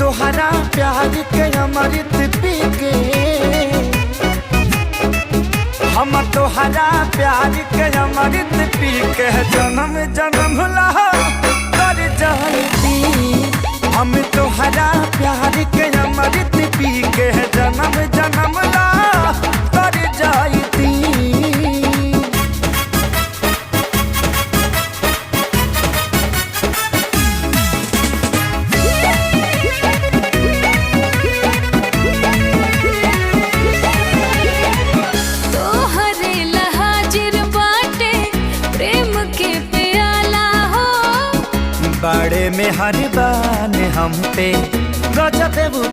तोहरा प्यार के अमृत पी के, हम तोहरा प्यार के अमृत पी के जन्म जन्म ला कर जाती। हम तोहरा प्यार के अमृत पी के जन्म जन्म ला कर जाती। बड़े में हर बान हम पे गजब